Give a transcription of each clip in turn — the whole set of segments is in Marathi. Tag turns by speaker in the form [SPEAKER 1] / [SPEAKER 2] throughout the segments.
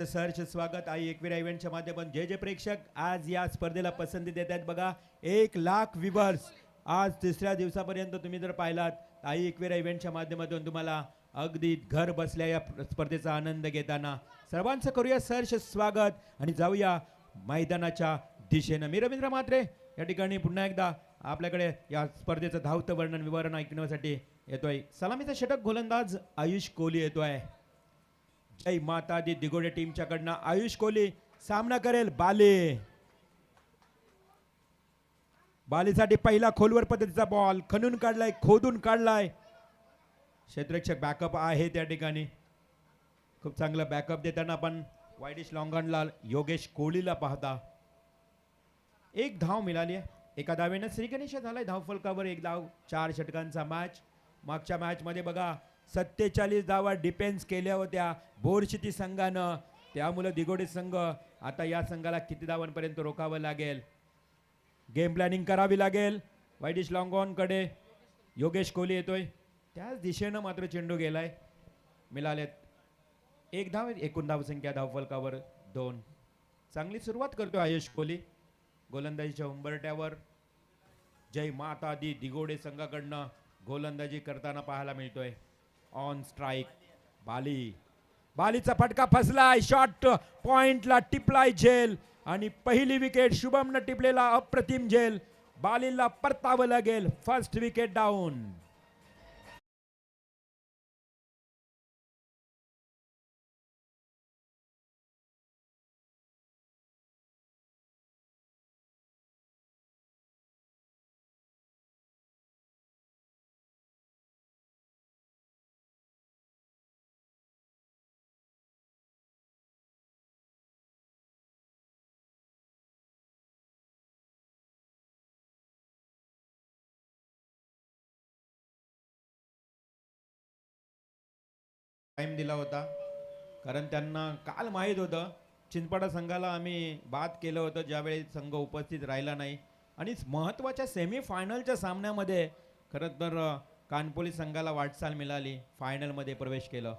[SPEAKER 1] सहर्ष स्वागत आई एकविरा इव्हेंटच्या माध्यमातून जे जे प्रेक्षक आज या स्पर्धेला पसंती देत आहेत बघा 1,00,000 व्ह्यूअर्स आज तिसऱ्या दिवसापर्यंत तुम्ही जर पाहिलात आई एकविरा इव्हेंटच्या माध्यमातून तुम्हाला अगदी घर बसल्या या स्पर्धेचा आनंद घेताना सर्वांचं करूया सहर्ष स्वागत आणि जाऊया मैदानाच्या दिशेनं. मी रवींद्र म्हात्रे या ठिकाणी पुन्हा एकदा आपल्याकडे या स्पर्धेचं धावतं वर्णन विवरण ऐकण्यासाठी येतोय. सलामीचा षटक गोलंदाज आयुष कोहली येतोय. जय माता दी दिगोडे टीमच्याकडनं आयुष कोहली सामना करेल. बालीसाठी पहिला खोलवर पद्धतीचा बॉल खणून काढलाय, खोदून काढलाय. क्षेत्ररक्षक बॅकअप आहे त्या ठिकाणी. खूप चांगलं बॅकअप देताना आपण वायडिश लॉंगॉनला योगेश कोहलीला पाहता. एक धाव मिळाली आहे. एका धावेनं श्रीगणेश झालाय धावफलकावर. एक धाव 4 षटकांचा मॅच. मागच्या मॅच मध्ये बघा 47 धावा डिफेन्स केल्या होत्या बोरशिटी संघानं. त्यामुळे दिगोडे संघ आता या संघाला किती धावांपर्यंत रोखावं लागेल, गेम प्लॅनिंग करावी लागेल. वायडिश लॉंगॉन कडे योगेश कोहली येतोय. त्याच दिशेनं मात्र चेंडू गेलाय. मिळालेत एक धाव. एकूण धावसंख्या धावफलकावर 2. चांगली सुरुवात करतोय आयुष कोहली गोलंदाजीच्या उंबरट्यावर. जय माता दी दिगोडे संघाकडनं गोलंदाजी करताना पाहायला मिळतोय. ऑन स्ट्राइक बालीचा फटका फसलाय. शॉट पॉइंटला टिपलाय झेल आणि पहिली विकेट शुभमनं टिपलेला अप्रतिम झेल. बालीला परतावं लागेल. First wicket down. टाइम दिला होता कारण त्यांना काल माहीत होतं चिंचपाडा संघाला आम्ही बाद केलं होतं ज्यावेळी संघ उपस्थित राहिला नाही. आणि महत्त्वाच्या सेमीफायनलच्या सामन्यामध्ये खरं तर कानपोली संघाला वाटचाल मिळाली, फायनलमध्ये प्रवेश केलं.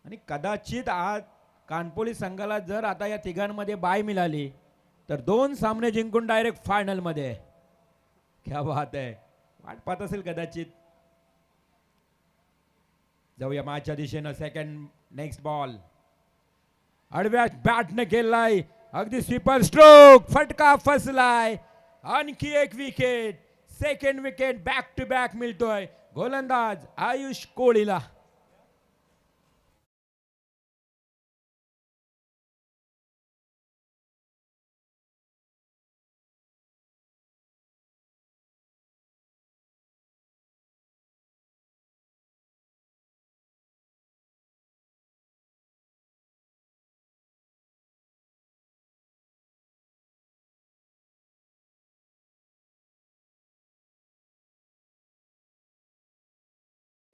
[SPEAKER 1] आणि कदाचित आज कानपोली संघाला जर आता या तिघांमध्ये बाय मिळाली तर 2 सामने जिंकून डायरेक्ट फायनलमध्ये. क्या बात आहे. वाट पाहत असेल कदाचित. जाऊया मॅचच्या दिशेनं. सेकंड नेक्स्ट बॉल आडव्या बॅटने केलाय. अगदी स्वीपर स्ट्रोक. फटका फसलाय. आणखी एक wicket. Second wicket back to back मिळतोय गोलंदाज आयुष कोहलीला.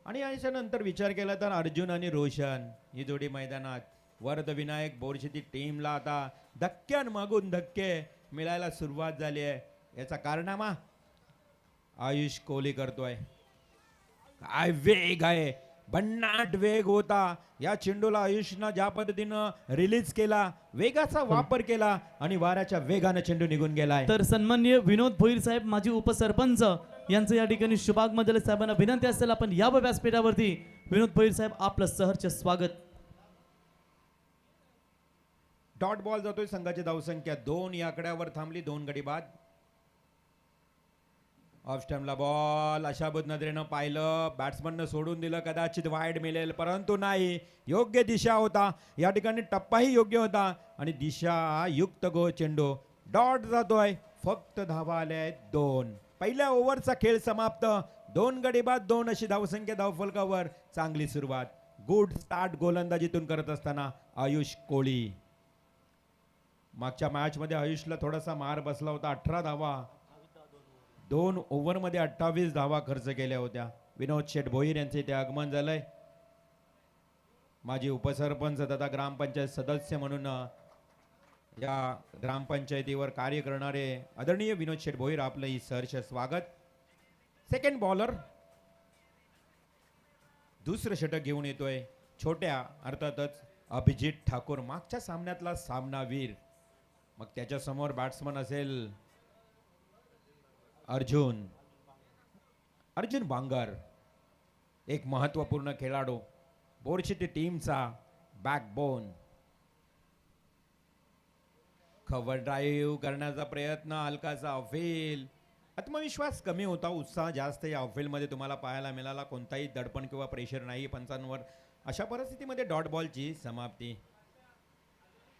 [SPEAKER 1] आणि याच्या नंतर विचार केला तर अर्जुन आणि रोशन ही जोडी मैदानात. वर्ध विनायक बोरशिटी टीमला आता धक्क्यांमागून धक्के मिळायला सुरुवात झाली आहे. याचा कारनामा आयुष कोहली करतोय. काय वेग आहे, भन्नाट वेग होता. या चेंडूला आयुषनं ज्या पद्धतीनं रिलीज केला, वेगाचा वापर केला आणि वाऱ्याच्या वेगाने चेंडू निघून गेलाय.
[SPEAKER 2] तर सन्माननीय विनोद भोईर साहेब माजी उपसरपंच यांचं या ठिकाणी शुभागमंडल साहेबांना विनंती असेल आपण या व्यासपीठावरती विनोद भोईर साहेब आपलं सहर्ष स्वागत.
[SPEAKER 1] डॉट बॉल जातोय. संघाची धावसंख्या 2 या आकड्यावर थांबली. 2 गडी बाद. ऑफ स्टंपला बॉल अशा नजरेनं पाहिलं. बॅट्समननं सोडून दिलं. कदाचित वाईड मिळेल परंतु नाही. योग्य दिशा होता या ठिकाणी. टप्पाही योग्य होता आणि दिशा युक्त गो चेंडू. डॉट जातोय. फक्त धावा आल्या आहेत 2. पहिल्या ओव्हरचा खेळ समाप्त. 2 गडी बाद 2 अशी धावसंख्या धावफलकावर. चांगली सुरुवात. गुड स्टार्ट गोलंदाजीतून करत असताना आयुष कोहली. मागच्या मॅच मध्ये आयुषला थोडासा मार बसला होता. 18 धावा 2 ओव्हरमध्ये 28 धावा खर्च केल्या होत्या. विनोद शेठ भोईर यांचे इथे आगमन झालंय. माजी उपसरपंच तथा ग्रामपंचायत सदस्य म्हणून या ग्रामपंचायतीवर कार्य करणारे आदरणीय विनोद शेठ भोईर आपलं ही सहर्ष स्वागत. सेकंड बॉलर दुसरं षटक घेऊन येतोय छोट्या अर्थातच अभिजित ठाकूर, मागच्या सामन्यातला सामनावीर. मग त्याच्या समोर बॅट्समन असेल अर्जुन बांगर, एक महत्वपूर्ण खेळाडू, बोरशिटी टीमचा बॅकबोन. कव्हर ड्राईव्ह करण्याचा प्रयत्न, हलकासा ऑफिल. आत्मविश्वास कमी होता, उत्साह जास्त या ऑफिलमध्ये तुम्हाला पाहायला मिळाला. कोणताही दडपण किंवा प्रेशर नाही पंचांवर. अशा परिस्थितीमध्ये डॉट बॉलची समाप्ती.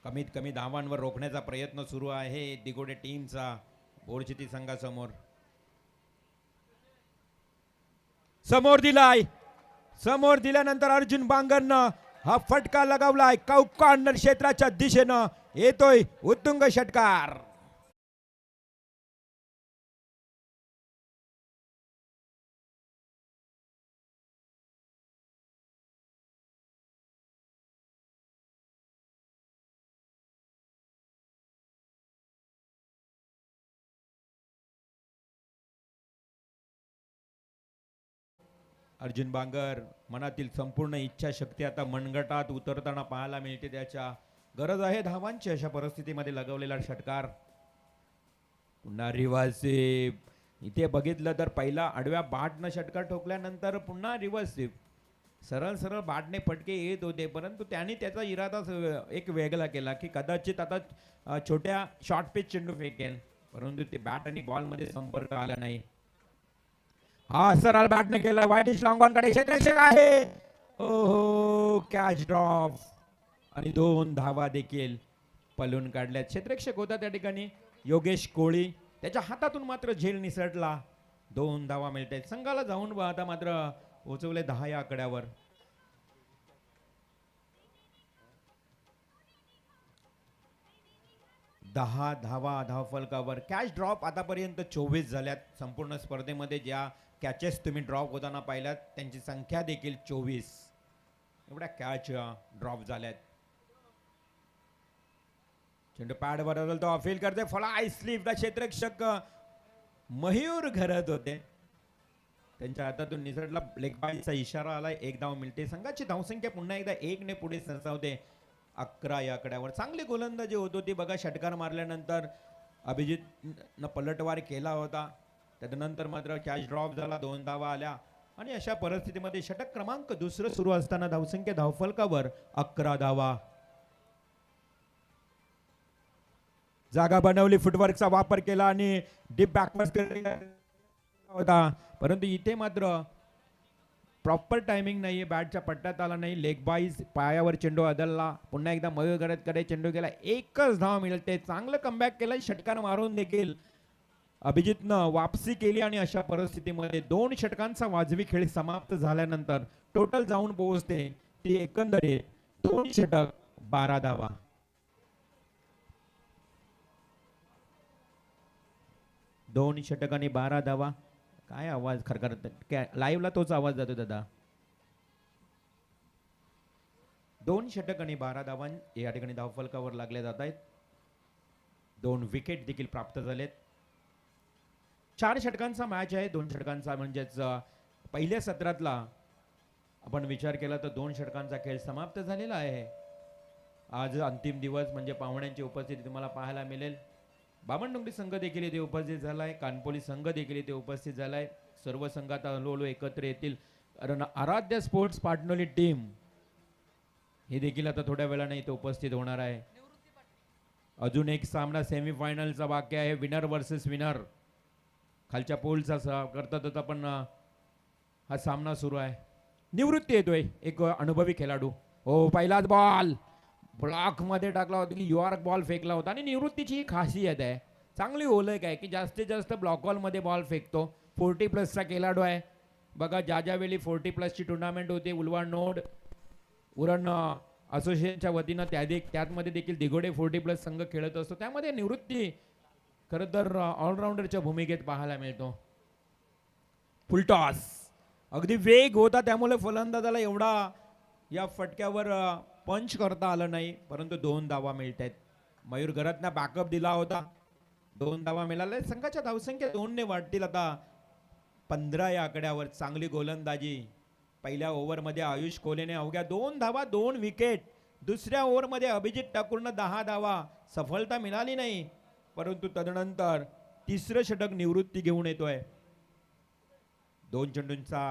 [SPEAKER 1] कमीत कमी धावांवर रोखण्याचा प्रयत्न सुरू आहे दिगोडे टीमचा बोरचिती संघासमोर. समोर दिल्यानंतर अर्जुन बांगरनं हा फटका लगावलाय. कॉर्नर क्षेत्राच्या दिशेनं येतोय उत्तुंग षटकार. अर्जुन बांगर मनातील संपूर्ण इच्छाशक्ती आता मनगटात उतरताना पाहायला मिळते. त्याच्या गरज आहे धावांची. अशा परिस्थितीमध्ये लगवलेला षटकार. पुन्हा रिव्हर्सिव. इथे बघितलं तर पहिला आडव्या बॅटनं षटकार ठोकल्यानंतर पुन्हा रिव्हर्सिव. सरळ बॅटने फटके येत होते, परंतु त्यांनी त्याचा इरादा एक वेगळा केला की कदाचित आता छोट्या शॉर्ट पिच चेंडू फेकेल, परंतु ते बॅट आणि बॉल मध्ये संपर्क आला नाही. हा सरळ बॅटने केला. वाईडिश लॉंग ऑन कडे क्षेत्ररक्षक आहे. ओहो, कॅच ड्रॉप आणि 2 धावा देखील पलून काढल्या. क्षेत्ररक्षक होता त्या ठिकाणी योगेश कोळी, त्याच्या हातातून मात्र झेल निसटला. 2 धावा मिळतात संघाला. जाऊन आता मात्र पोहोचवले 10 या आकड्यावर. दहा धावा धावफलकावर. कॅच ड्रॉप आतापर्यंत 24 झाल्यात. संपूर्ण स्पर्धेमध्ये ज्या कॅचेस तुम्ही ड्रॉप होताना पाहिल्यात त्यांची संख्या देखील 24 एवढ्या कॅच ड्रॉप झाल्यात. चेंडू पॅड वर तो अपील करते. Fly slip. क्षेत्ररक्षक मयूर घरत होते, त्यांच्या हातातून निसटला. लेग बायचा इशारा आलाय. 1 धाव मिळते. संघाची धावसंख्या पुन्हा एकदा 1 ने पुढे सरसावते 11 या आकड्यावर. चांगली गोलंदाजी होत होती बघा. षटकार मारल्यानंतर अभिजितनं पलटवार केला होता, त्यानंतर मात्र कॅच ड्रॉप झाला. 2 धावा आल्या आणि अशा परिस्थितीमध्ये षटक क्रमांक दुसरं सुरू असताना धावसंख्या धावफलकावर 11 धावा. जागा बनवली, फुटवर्कचा वापर केला आणि डीप बॅकवर्ड होता, परंतु इथे मात्र प्रॉपर टायमिंग नाहीये. बॅटच्या पट्ट्यात आला नाही. लेग बाईज पायावर चेंडू अदलला. पुन्हा एकदा मयूर घरतकडे चेंडू गेला. 1च धाव मिळते. चांगलं कमबॅक केलं. षटकार मारून देखील अभिजितनं वापसी केली आणि अशा परिस्थितीमध्ये 2 षटकांचा वाजवी खेळ समाप्त झाल्यानंतर टोटल जाऊन पोहोचते ती एकंदरीत 2 षटक 12 धावा. दोन षटक आणि 12 धावा. काय आवाज खरखरत लाईव्हला तोच आवाज जातो दादा. 2 षटक आणि 12 धावा या ठिकाणी धावफलकावर लागले जात आहेत. 2 विकेट देखील प्राप्त झालेत. 4 षटकांचा मॅच आहे. 2 षटकांचा म्हणजेच पहिल्या सत्रातला आपण विचार केला तर 2 षटकांचा खेळ समाप्त झालेला आहे. आज अंतिम दिवस म्हणजे पाहुण्यांची उपस्थिती तुम्हाला पाहायला मिळेल. बामणडोंगरी संघ देखील इथे उपस्थित झालाय. कानपोली संघ देखील इथे उपस्थित झालाय. सर्व संघात हळूहळू एकत्र येतील, कारण आराध्य स्पोर्ट्स पार्टनरली टीम हे देखील आता थोड्या वेळाने इथे उपस्थित होणार आहे. अजून एक सामना सेमीफायनलचा बाकी आहे. विनर वर्सेस विनर खालच्या पोलचा करतात पण हा सामना सुरू आहे. निवृत्ती येतोय एक अनुभवी खेळाडू. हो, पहिलाच बॉल ब्लॉक मध्ये टाकला होता की यॉर्क बॉल फेकला होता. आणि निवृत्तीची खासियत आहे, चांगली ओळख आहे की जास्तीत जास्त ब्लॉक बॉल मध्ये बॉल फेकतो. 40+ खेळाडू आहे बघा. ज्या वेळी 40+ ची टुर्नामेंट होते उलवाड नोड उरण असोसिएशनच्या वतीनं त्यामध्ये देखील दिगोडे 40+ संघ खेळत असतो. त्यामध्ये निवृत्ती खरं तर ऑलराऊंडरच्या भूमिकेत पाहायला मिळतो. फुलटॉस अगदी वेग होता, त्यामुळे फलंदाजाला एवढा या फटक्यावर पंच करता आलं नाही, परंतु 2 धावा मिळत आहेत. मयूर घरतनं बॅकअप दिला होता. 2 धावा मिळाल्या. संघाच्या धावसंख्या 2 ने वाढतील आता 15 या आकड्यावर. चांगली गोलंदाजी पहिल्या ओव्हरमध्ये आयुष कोहलीने अवघ्या 2 धावा 2 विकेट. दुसऱ्या ओव्हरमध्ये अभिजित ठाकूरनं 10 धावा. सफलता मिळाली नाही, परंतु तदनंतर तिसरं षटक निवृत्ती घेऊन येतोय. 2 चेंडूंचा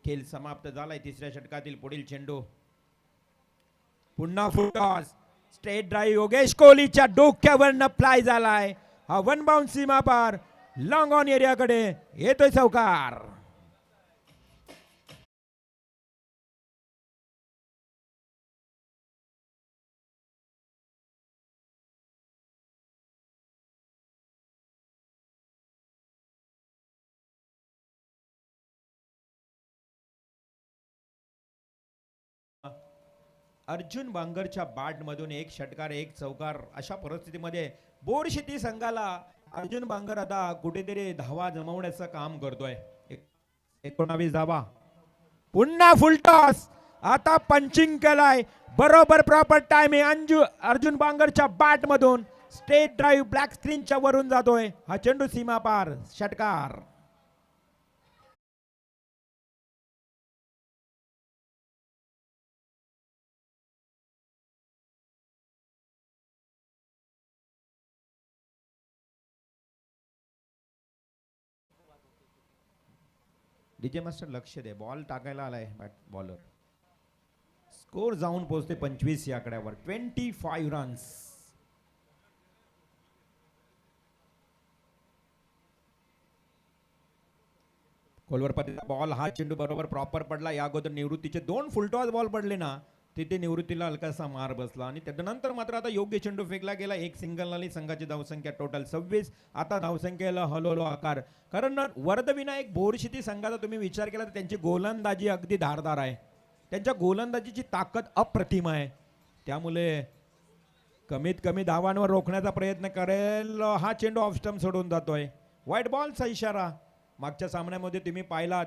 [SPEAKER 1] खेळ समाप्त झालाय. तिसऱ्या षटकातील पुढील चेंडू पुन्हा फुल टॉस. स्ट्रेट ड्राईव्ह योगेश कोहलीच्या डोक्यावरनं फ्लाय झालाय. हा वन बाउंड सीमा पार लॉंग ऑन एरियाकडे येतोय चौकार. अर्जुन बांगरच्या बॅट मधून एक षटकार एक चौकार. अशा परिस्थितीमध्ये बोरशेती संघाला अर्जुन बांगर आता कुठेतरी धावा जमवण्याचं काम करतोय. 19 धावा. पुन्हा फुल टॉस. आता पंचिंग केलाय बरोबर प्रॉपर टाइमिंग. अर्जुन बांगरच्या बॅट मधून स्ट्रेट ड्राईव्ह ब्लॅक स्क्रीनच्या वरून जातोय. हा चेंडू सीमा पार षटकार. डीजे मास्टर लक्ष दे. बॉल टाकायला आलाय बॉलर. स्कोर जाऊन पोहोचते 25 या आकड्यावर. 25 रन्स. कोलवरपतीचा बॉल. हा चेंडू बरोबर प्रॉपर पडला. या अगोदर निवृत्तीचे 2 फुलटॉस बॉल पडले ना, तिथे निवृत्तीला हलकासा मार बसला आणि त्यानंतर मात्र आता योग्य चेंडू फेकला गेला. एक सिंगल आली. संघाची धावसंख्या टोटल 26. आता धावसंख्येला हळूहळू आकार. कारण वरदविनायक बोरशेती संघाचा तुम्ही विचार केला तर त्यांची गोलंदाजी अगदी धारदार आहे. त्यांच्या गोलंदाजीची ताकद अप्रतिम आहे. त्यामुळे कमीत कमी धावांवर रोखण्याचा प्रयत्न करेल. हा चेंडू ऑफ स्टंप सोडून जातोय. व्हाईट बॉलचा इशारा. मागच्या सामन्यामध्ये तुम्ही पाहिलात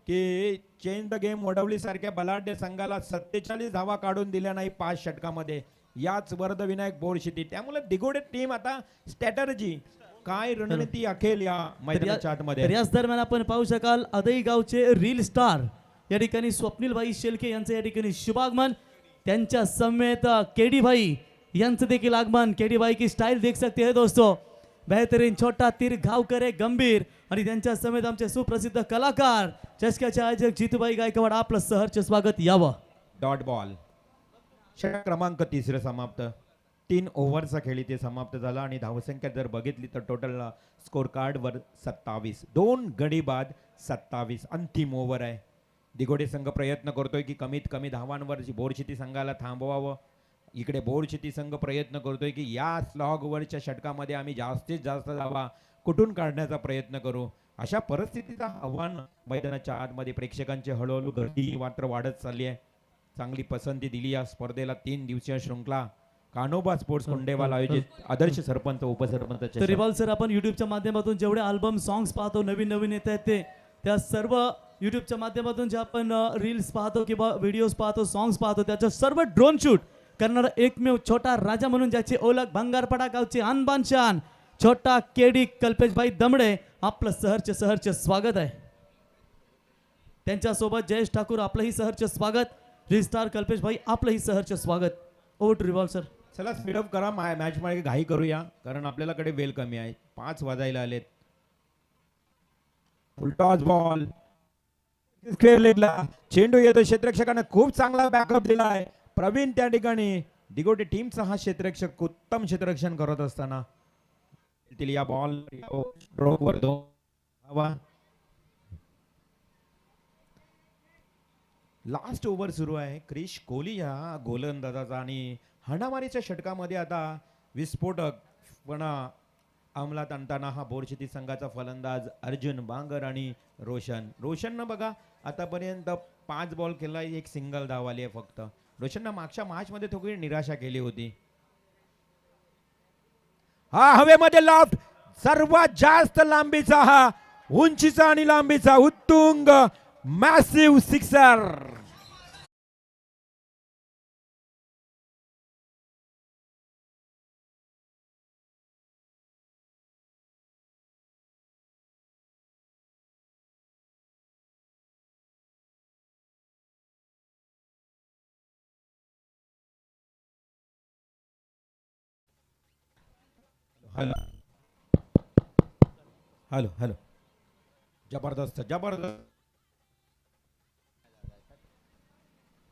[SPEAKER 1] की चेंज द गेम वडवली सारख्या बलाढ्य संघाला 47 धावा काढून दिल्या नाही 5 षटकामध्ये. याच वरदविनायक बोरशेती. त्यामुळे दिगोडे टीम आता स्ट्रॅटर्जी काय रणनीती आखेल या मैदानाच्या आतमध्ये.
[SPEAKER 2] याच दरम्यान आपण पाहू शकाल अदई गावचे रील स्टार या ठिकाणी स्वप्नील भाई शेलके यांचं या ठिकाणी शुभागमन. त्यांच्या समेत केडी भाई यांचं देखील आगमन. केडी भाई की स्टाइल देख सकते हैं दोस्तों. बेहतरीन छोटा तीर घावकर आहे गंभीर आणि त्यांच्या समेत आमचे सुप्रसिद्ध कलाकार चषकाचे आयोजक जितूभाई गायकवाड. आपलं सहर्ष स्वागत. यावं.
[SPEAKER 1] Dot ball. षटक क्रमांक 3 समाप्त. 3 ओव्हरचा खेळ इथे समाप्त झाला आणि धावसंख्या जर बघितली तर टोटल स्कोर कार्ड वर 27. 2 गडी बाद 27. अंतिम ओव्हर आहे. दिगोडे संघ प्रयत्न करतोय की कमीत कमी धावांवर बोरशेती संघाला थांबवावं. इकडे बोरशेती संघ प्रयत्न करतोय की या स्लॉग वरच्या षटकामध्ये आम्ही जास्तीत जास्त धावा कुठून काढण्याचा प्रयत्न करू. अशा परिस्थितीचं आव्हान मैदानाच्या आतमध्ये प्रेक्षकांची हळूहळू गर्दी मात्र वाढत चालली आहे. चांगली पसंती दिली या स्पर्धेला. 3 दिवसीय शृंखला कान्होबा स्पोर्ट्स कोंडेवाल आयोजित आदर्श सरपंच उपसरपंच.
[SPEAKER 2] रिवाल सर, आपण युट्यूबच्या माध्यमातून जेवढे अल्बम सॉंग्स पाहतो नवीन नवीन येत आहेत ते त्या सर्व युट्यूबच्या माध्यमातून जे आपण रील्स पाहतो किंवा व्हिडिओज पाहतो सॉंग्स पाहतो त्याचं सर्व ड्रोन शूट करणारा एकमेव छोटा राजा म्हणून ज्याची ओळख भंगारपाडा गावची अनबान शान छोटा केडी कल्पेशभाई दमडे. आपलं सहर्ष स्वागत आहे. त्यांच्यासोबत जयेश ठाकूर आपलंही सहर्ष स्वागत. रिस्टार कल्पेशभाई आपलंही सहर्ष स्वागत. Over to revolve sir.
[SPEAKER 1] चला स्पीडअप करा. मॅच मध्ये घाई करूया कारण आपल्याकडे वेळ कमी आहे. 5 वाजायला आलेत. फुलटॉस बॉल चेंडू येतो. क्षेत्ररक्षकाने खूप चांगला बॅकअप दिला आहे. प्रवीण त्या ठिकाणी दिगोटे टीमचा हा क्षेत्ररक्षक उत्तम क्षेत्ररक्षण करत असताना या बॉल लास्ट ओव्हर सुरू आहे. क्रिश कोहली या गोलंदाजाचा आणि हाणामारीच्या षटकामध्ये आता विस्फोटकपणा अंमलात आणताना हा बोरशेती संघाचा फलंदाज अर्जुन बांगर आणि रोशननं बघा आतापर्यंत 5 बॉल केला. एक सिंगल धाव आली आहे फक्त. रोशननं मागच्या मॅच मध्ये थोडी निराशा केली होती. हा हवेमध्ये लॉफ्ट. सर्वात जास्त लांबीचा हा उंचीचा आणि लांबीचा उत्तुंग massive sixer. Hello hello hello जबरदस्त जबरदस्त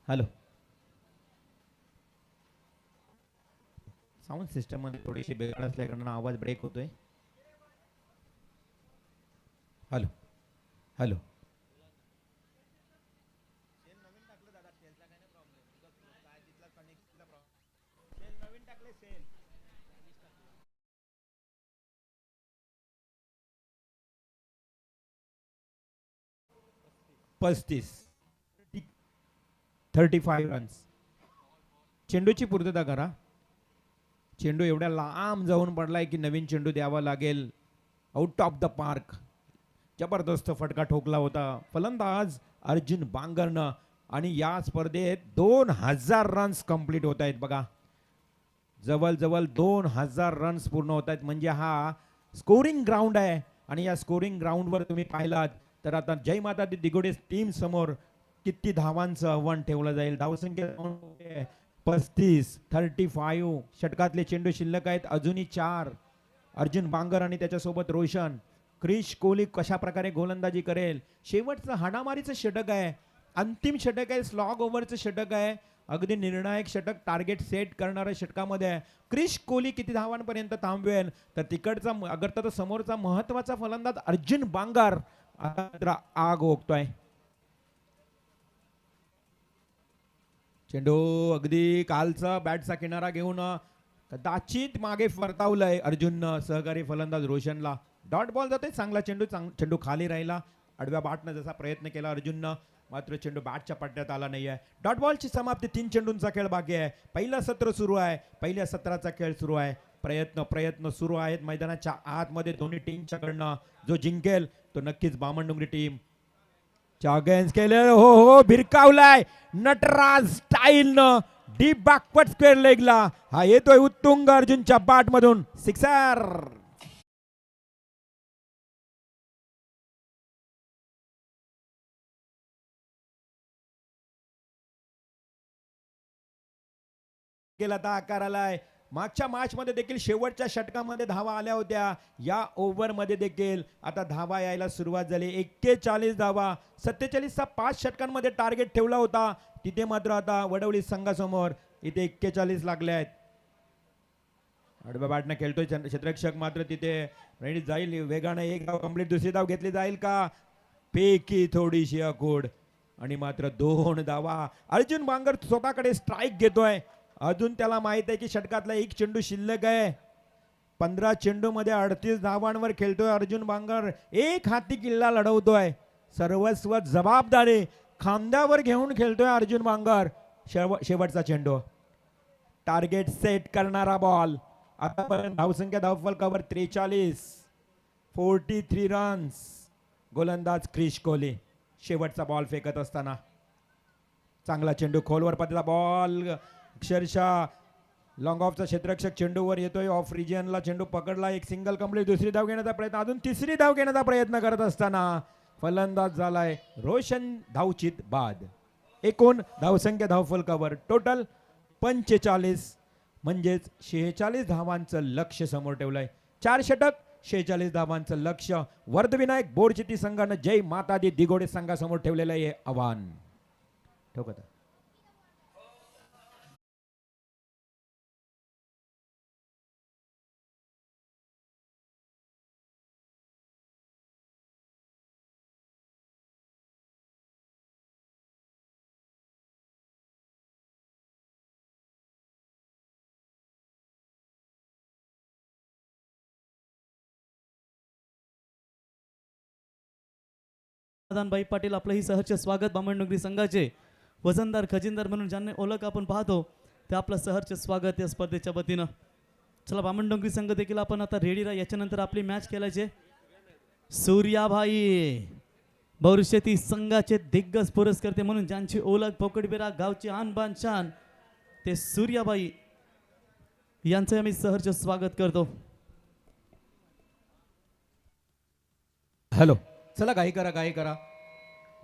[SPEAKER 1] हॅलो साऊंड सिस्टम मध्ये थोडीशी बिघाड असल्याकारणाने आवाज ब्रेक होतोय. हॅलो हॅलो पस्तीस 35 रन्स. चेंडूची पूर्तता करा. चेंडू एवढ्या लांब जाऊन पडलाय की नवीन चेंडू द्यावा लागेल. Out of the park. जबरदस्त फटका ठोकला होता फलंदाज अर्जुन बांगरनं आणि या स्पर्धेत 2000 रन्स कंप्लीट होत आहेत. बघा जवळजवळ 2000 रन्स पूर्ण होत आहेत. म्हणजे हा स्कोरिंग ग्राउंड आहे आणि या स्कोरिंग ग्राउंडवर तुम्ही पाहिलात तर आता जय माता दी दिगोडे टीम समोर किती धावांचं आव्हान ठेवलं जाईल. धावसंख्या 35 षटकातले चेंडू शिल्लक आहेत अजूनही 4. अर्जुन बांगर आणि त्याच्यासोबत रोशन. क्रिश कोहली कशा प्रकारे गोलंदाजी करेल. शेवटचं हाणामारीचं षटक आहे. अंतिम षटक आहे. स्लॉग ओव्हरचं षटक आहे. अगदी निर्णायक षटक टार्गेट सेट करणाऱ्या षटकामध्ये आहे. क्रिश कोहली किती धावांपर्यंत थांबवेल तर तिकडचा अगर समोरचा महत्वाचा फलंदाज अर्जुन बांगर आता आग ओकतोय. चेंडू अगदी कालचा बॅटचा किनारा घेऊन कदाचित मागे परतावलंय अर्जुननं सहकारी फलंदाज रोशनला. डॉट बॉल जातोय. चांगला चेंडू चेंडू खाली राहिला. आडव्या बॅटनं जसा प्रयत्न केला अर्जुननं मात्र चेंडू बॅटच्या पट्ट्यात आला नाहीये. डॉट बॉलची समाप्ती. 3 चेंडूंचा खेळ बाकी आहे. पहिलं सत्र सुरू आहे. पहिल्या सत्राचा खेळ सुरू आहे. प्रयत्न सुरू आहेत मैदानाच्या आतमध्ये दोन्ही टीमच्याकडनं. जो जिंकेल तो नक्कीच बामणडोंगरी टीम अगेन्स्ट केले. हो भिरकावलाय नटराज स्टाईलनं डीप बॅकवर्ड स्क्वेअर लेगला. हा येतोय उत्तुंग अर्जुनच्या बॅट मधून सिक्सर. केला तर आकार आलाय. मागच्या मॅच मध्ये देखील शेवटच्या षटकामध्ये धावा आल्या होत्या. या ओव्हर मध्ये देखील आता धावा यायला सुरुवात झाली. 41 धावा. 47चा 5 षटकांमध्ये टार्गेट ठेवला होता. तिथे मात्र आता वडवली संघासमोर इथे 41 लागले आहेत. आडव्या बॅटनं खेळतोय क्षेत्ररक्षक मात्र तिथे रेडी जाईल वेगानं. एक धाव कंप्लीट. दुसरी धाव घेतली जाईल का. पैकी थोडीशी अकोड आणि मात्र 2 धावा. अर्जुन बांगर स्वतःकडे स्ट्राईक घेतोय. अजून त्याला माहित आहे की षटकातला एक चेंडू शिल्लक आहे. 15 चेंडू मध्ये 38 धावांवर खेळतोय अर्जुन बांगर. एक हाती किल्ला लढवतोय. सर्वस्व जबाबदारी खांद्यावर घेऊन खेळतोय अर्जुन बांगर. शेवटचा चेंडू टार्गेट सेट करणारा बॉल. आतापर्यंत धावसंख्या धावफल कव्हर 43 रन्स. गोलंदाज क्रिश कोहली शेवटचा बॉल फेकत असताना चांगला चेंडू खोलवर पडला. बॉल अक्षरशः लॉंग ऑफचा क्षेत्ररक्षक चेंडूवर येतोय. ऑफ रिजनला चेंडू पकडला. एक सिंगल कंप्लीट. दुसरी धाव घेण्याचा प्रयत्न. अजून तिसरी धाव घेण्याचा प्रयत्न करत असताना फलंदाज झालाय रोशन धावचित बाद. एकूण धावसंख्या धावफल कव्हर टोटल 45 म्हणजेच 46 धावांचं लक्ष समोर ठेवलंय. 4 षटक 46 धावांचं लक्ष वर्धविनायक बोरचिती संघानं जय माता दी दिगोडे संघासमोर ठेवलेलं आहे आव्हान. ठोकत
[SPEAKER 2] भाई पाटील आपलंही सहर्ष स्वागत. बामणडोंगरी संघाचे वजनदार खजिनदार म्हणून ज्यांनी ओळख आपण पाहतो ते आपलं सहर्ष स्वागत या स्पर्धेच्या वतीनं. चला बामणडोंगरी संघ देखील आपण आता रेडी राहा. याच्यानंतर आपली मॅच खेळायचे. सूर्याभाई बहुशेती संघाचे दिग्गज पुरस्कर्ते म्हणून ज्यांची ओळख पोकडबिरा गावची आणबान शान ते सूर्याबाई यांचं आम्ही सहर्ष स्वागत करतो.
[SPEAKER 1] हॅलो चला घाई करा.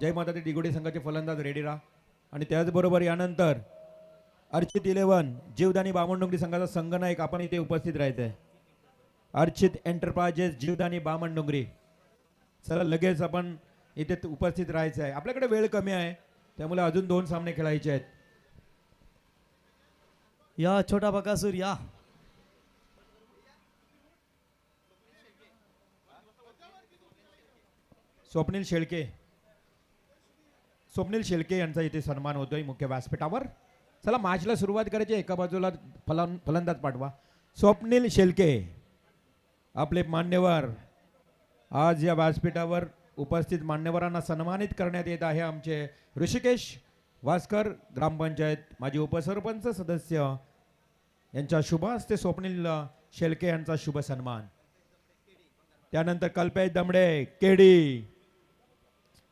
[SPEAKER 1] जय माता दी दिगोडे संघाचे फलंदाज रेडी राहा. आणि त्याचबरोबर यानंतर अर्चित 11 जीवदानी बामणडोंगरी संघाचा संघनायक आपण इथे उपस्थित राहायचंय. अर्चित एंटरप्राइजेस जीवदानी बामणडोंगरी. चला लगेच आपण इथे उपस्थित राहायचं आहे. आपल्याकडे वेळ कमी आहे त्यामुळे अजून 2 सामने खेळायचे आहेत.
[SPEAKER 2] या छोटा बकासूर या.
[SPEAKER 1] स्वप्नील शेळके यांचा इथे सन्मान होतोय मुख्य व्यासपीठावर. चला मॅचला सुरुवात करायची. एका बाजूला फलंदाज पाठवा. स्वप्नील शेळके आपले मान्यवर आज या व्यासपीठावर उपस्थित मान्यवरांना सन्मानित करण्यात येत आहे. आमचे ऋषिकेश वास्कर ग्रामपंचायत माजी उपसरपंच सदस्य यांच्या शुभ हस्ते स्वप्नील शेळके यांचा शुभ सन्मान. त्यानंतर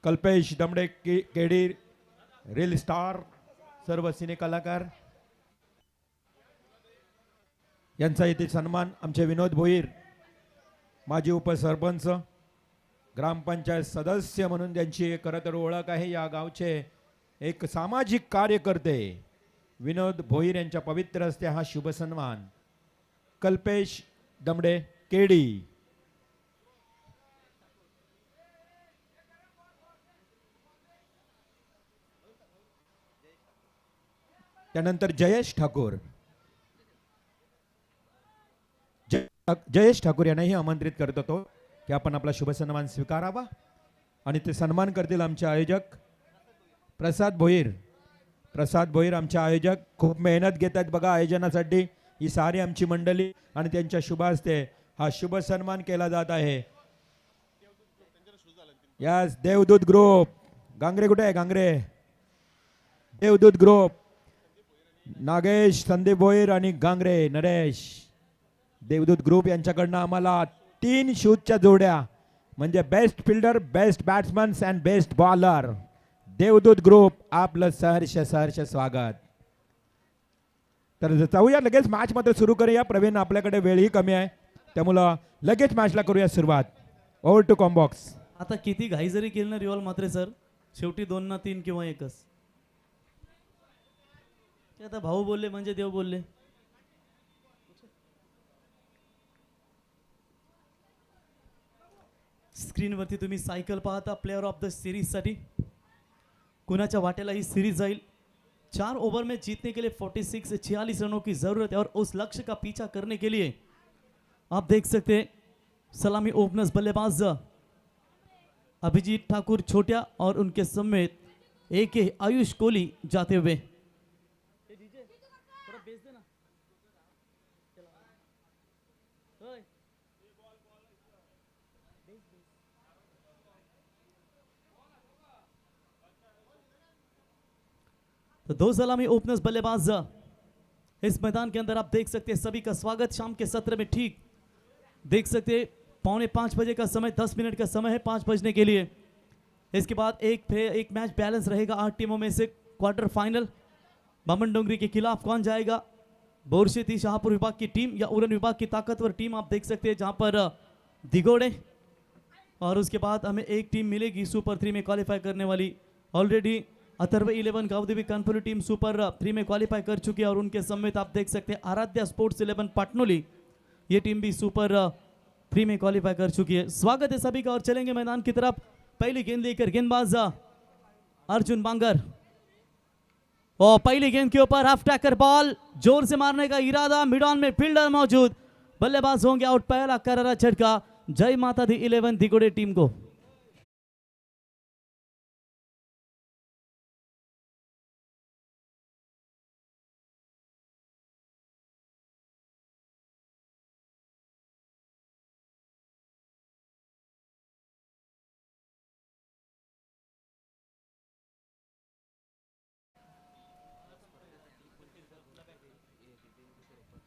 [SPEAKER 1] Kalpesh Damade KD reel star सर्व सिने कलाकार यांचा इथे सन्मान. आमचे विनोद भोईर माजी उपसरपंच ग्रामपंचायत सदस्य म्हणून त्यांची खरं तर ओळख आहे. या गावचे एक सामाजिक कार्यकर्ते विनोद भोईर यांच्या पवित्र हस्ते हा शुभ सन्मान. कल्पेश दमडे केडी. त्यानंतर जयेश ठाकूर यांनाही आमंत्रित करत होतो की आपण आपला शुभ सन्मान स्वीकारावा आणि ते सन्मान करतील आमचे आयोजक प्रसाद भोईर आमचे आयोजक. खूप मेहनत घेत आहेत बघा आयोजनासाठी ही सारी आमची मंडळी आणि त्यांच्या शुभ हस्ते हा शुभ सन्मान केला जात आहे. यास देवदूत ग्रुप गांगरे कुठे आहे? गांगरे देवदूत ग्रुप नागेश संदीप भोईर आणि गांगरे नरेश देवदूत ग्रुप यांच्याकडनं आम्हाला 3 शूजच्या जोड्या म्हणजे best fielder, best batsman and best bowler. देवदूत ग्रुप आपलं सहर्ष स्वागत. तर जाऊया लगेच मॅच मध्ये सुरू करूया. प्रवीण आपल्याकडे वेळही कमी आहे त्यामुळं लगेच मॅचला करूया सुरुवात. Over to combox.
[SPEAKER 2] आता किती घाई जरी केलं ना रिवॉल्व मात्र सर शेवटी 2 ना 3 किंवा 1च. ते आता भाऊ बोलले म्हणजे देव बोलले. स्क्रीनवरती तुम्ही सायकल पाहता प्लेयर ऑफ द सीरीज साठी. कुणाच्या वाटेला ही सीरीज जाईल. 4 ओवर में जीतने के लिए 46 रनों की जरूरत है और उस लक्ष्य का पीछा करने के लिए आप देख सकते हैं सलामी ओपनर्स बल्लेबाज अभिजीत ठाकुर छोटिया और उनके समेत AK आयुष कोहली जाते हुए. तो 2 सलामी ओपनर्स बल्लेबाज इस मैदान के अंदर आप देख सकते हैं. सभी का स्वागत. शाम के सत्र में ठीक देख सकते हैं 4:45 बजे का समय, 10 मिनट का समय है 5 बजने के लिए. इसके बाद एक मैच बैलेंस रहेगा 8 टीमों में से. क्वार्टर फाइनल बामणडोंगरी के खिलाफ कौन जाएगा? बोरशेती शाहपुर विभाग की टीम या उरण विभाग की ताकतवर टीम आप देख सकते हैं जहां पर दिगोड़े. और उसके बाद हमें एक टीम मिलेगी सुपर 3 में क्वालिफाई करने वाली. Already Atharva 11 Gavdevi Kanpuri team super 3 में क्वालिफाई कर चुकी है और उनके समेत आप देख सकते हैं आराध्या स्पोर्ट्स 11 पाटनोली ये टीम भी सुपर 3 में क्वालिफाई कर चुकी है. स्वागत है सभी का और चलेंगे मैदान की तरफ. पहली गेंद लेकर गेंदबाज अर्जुन बांगर और पहली गेंद के ऊपर हाफ टैकर बॉल जोर से मारने का इरादा. मिड ऑन में फील्डर मौजूद. बल्लेबाज होंगे आउट. पहला करारा झटका जय माता दी 11 दिगोड़े टीम को.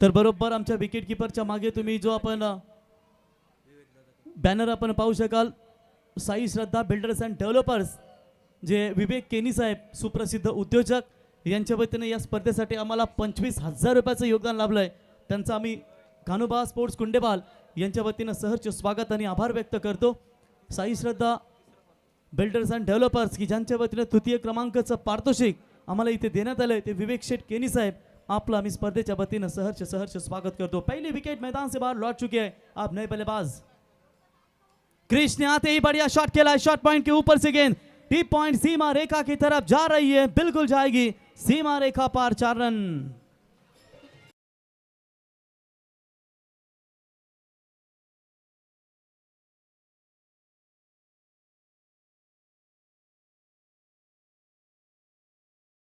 [SPEAKER 2] तर बरोबर आमच्या विकेट कीपरच्या मागे तुम्ही जो आपण बॅनर आपण पाहू शकाल. साई श्रद्धा बिल्डर्स अँड डेव्हलपर्स जे विवेक केनी साहेब सुप्रसिद्ध उद्योजक यांच्या वतीने या स्पर्धेसाठी आम्हाला 25,000 रुपयाचं योगदान लाभलं आहे. त्यांचा आम्ही कान्होबा स्पोर्ट्स कुंडेबाल यांच्या वतीनं सहर्ष स्वागत आणि आभार व्यक्त करतो. साई श्रद्धा बिल्डर्स अँड डेव्हलपर्स की ज्यांच्या वतीने तृतीय क्रमांकाचं पारितोषिक आम्हाला इथे देण्यात आलं आहे ते विवेक शेठ केनी साहेब आपलं आम्ही स्पर्धेच्या वतीनं सहर्ष स्वागत करतो. पहली विकेट मैदान से बाहर लौट चुके हैं अब नए बल्लेबाज. क्रिश ने आते ही बढ़िया शॉट खेला, शॉट पॉइंट के ऊपर से गेंद टी पॉइंट सीमा रेखा की तरफ जा रही है, बिल्कुल जाएगी सीमा रेखा पार. 4 रन.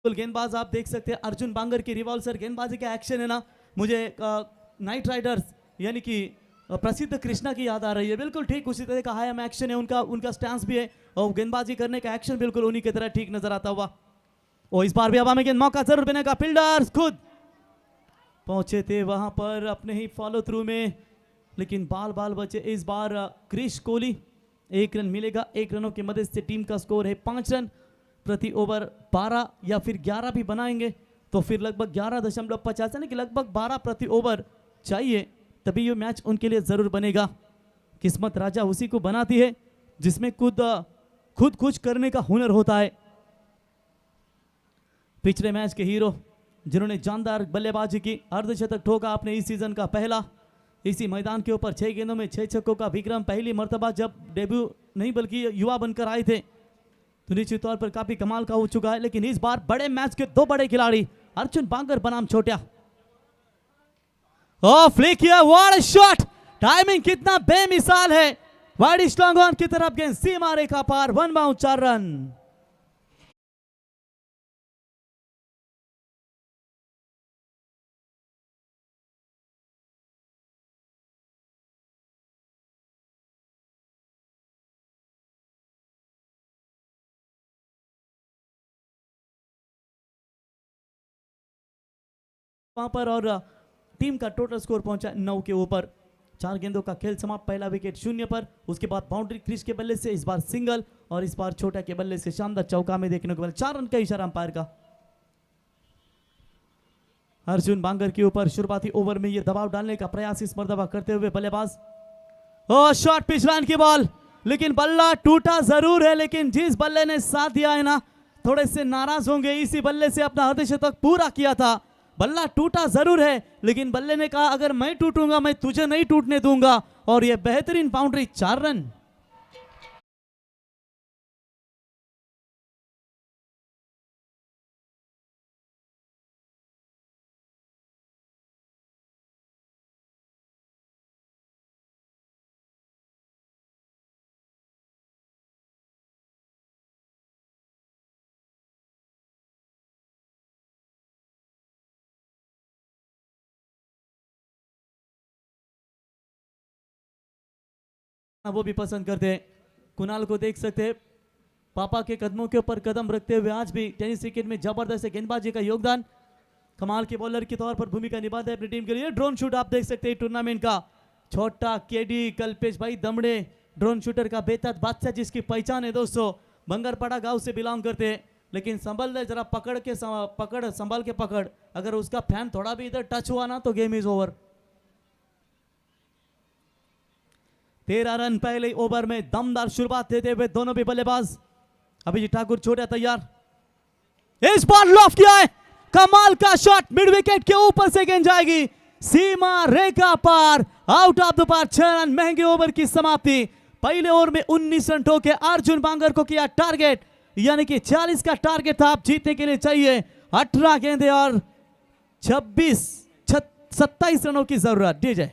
[SPEAKER 2] गेंदबाज आप देख सकते हैं अर्जुन बांगर की रिवॉल्वर गेंदबाजी का एक्शन है ना, मुझे नाइट राइडर्स यानी कि प्रसिद्ध कृष्णा की याद आ रही है. बिल्कुल ठीक उसी तरह का हाई एक्शन है उनका स्टैंस भी है और गेंदबाजी करने का एक्शन बिल्कुल उन्हीं की तरह ठीक नजर आता हुआ. और इस बार भी हवा में गेंद, मौका जरूर बनेगा. फील्डर्स खुद पहुंचे थे वहां पर अपने ही फॉलो थ्रू में, लेकिन बाल बचे. इस बार क्रिश कोहली 1 रन मिलेगा. 1 रनों की मदद से टीम का स्कोर है 5 रन प्रति ओवर. 12 या फिर 11 भी बनाएंगे तो फिर लगभग 11.50 यानी कि लगभग 12 प्रति ओवर चाहिए, तभी ये मैच उनके लिए जरूर बनेगा. किस्मत राजा उसी को बनाती है जिसमें खुद कुछ करने का हुनर होता है. पिछले मैच के हीरो जिन्होंने जानदार बल्लेबाजी की, अर्धशतक ठोका आपने इस सीजन का पहला. इसी मैदान के ऊपर 6 गेंदों में 6 छक्कों का विक्रम पहली मर्तबा जब डेब्यू नहीं बल्कि युवा बनकर आए थे तो निश्चित तौर पर काफी कमाल का हो चुका है. लेकिन इस बार बड़े मैच के 2 बड़े खिलाड़ी अर्जुन बांगर बनाम छोट्या. ओ फ्लिक किया, व्हाट अ शॉट. टाइमिंग कितना बेमिसाल है. वाइड स्लॉन्ग ऑन की तरफ गेंद सीमा रेखा पार. 1 बाउंड 4 रन. वहां पर और टीम का टोटल स्कोर पहुंचा 9 के ऊपर. 4 गेंदों का खेल समाप्त. पहला विकेट 0 पर, उसके बाद बाउंड्री क्रिश के बल्ले से इस बार सिंगल और इस बार छोटा के बल्ले से शानदार चौका में देखने को मिला. 4 रन का इशारा अंपायर का. अर्जुन बांगर के ऊपर शुरुआती ओवर में ये दबाव डालने का प्रयास इस मर्तबा करते हुए बल्लेबाज. ओ शॉट पिच लाइन की बॉल, लेकिन बल्ला टूटा जरूर है, लेकिन जिस बल्ले ने साथ दिया है ना थोड़े से नाराज होंगे. इसी बल्ले से अपना अर्धशतक पूरा किया था. बल्ला टूटा जरूर है लेकिन बल्ले ने कहा अगर मैं टूटूंगा मैं तुझे नहीं टूटने दूंगा, और यह बेहतरीन बाउंड्री. 4 रन. वो भी पसंद करते हैं. कुणाल को देख सकते हैं पापा के कदमों के ऊपर कदम रखते हुए आज भी टेनिस क्रिकेट में जबरदस्त गेंदबाजी का योगदान, कमाल के बॉलर के तौर पर भूमिका निभाते हैं अपनी टीम के लिए. ड्रोन शूट आप देख सकते हैं टूर्नामेंट का. छोटा केडी कल्पेश भाई दमड़े ड्रोन शूटर का बेताज बादशाह जिसकी पहचान है दोस्तों. बंगरपाड़ा गांव से बिलोंग करते हैं, लेकिन संभल दे जरा संभाल के पकड़, अगर उसका फैन थोड़ा भी इधर टच हुआ ना तो गेम इज ओवर. 13 रन पहले ओवर में दमदार शुरुआत देते हुए दोनों भी बल्लेबाज. अभिजीत ठाकुर छोटा तैयार. इस बार लॉफ किया है, कमाल का शॉट. मिड विकेट के ऊपर से गेंद जाएगी सीमा रेखा पार. आउट ऑफ द पार. 6 रन. महंगे ओवर की समाप्ति. पहले ओवर में 19 रन ठोके अर्जुन बांगर को किया टारगेट, यानी कि 40 का टारगेट था. आप जीतने के लिए चाहिए 18 गेंदें और 27 रनों की जरूरत. डीजे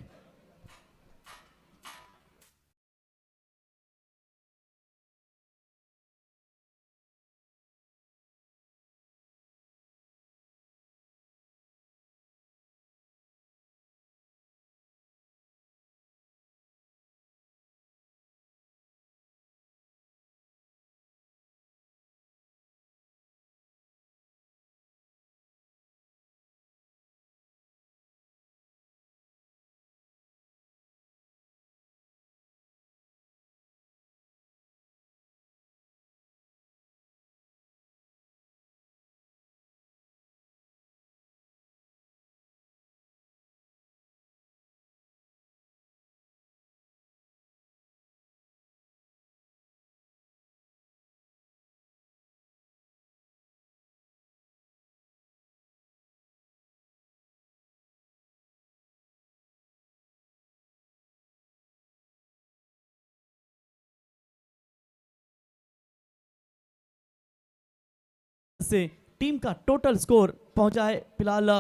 [SPEAKER 2] से टीम का टोटल स्कोर पहुंचा है फिलहाल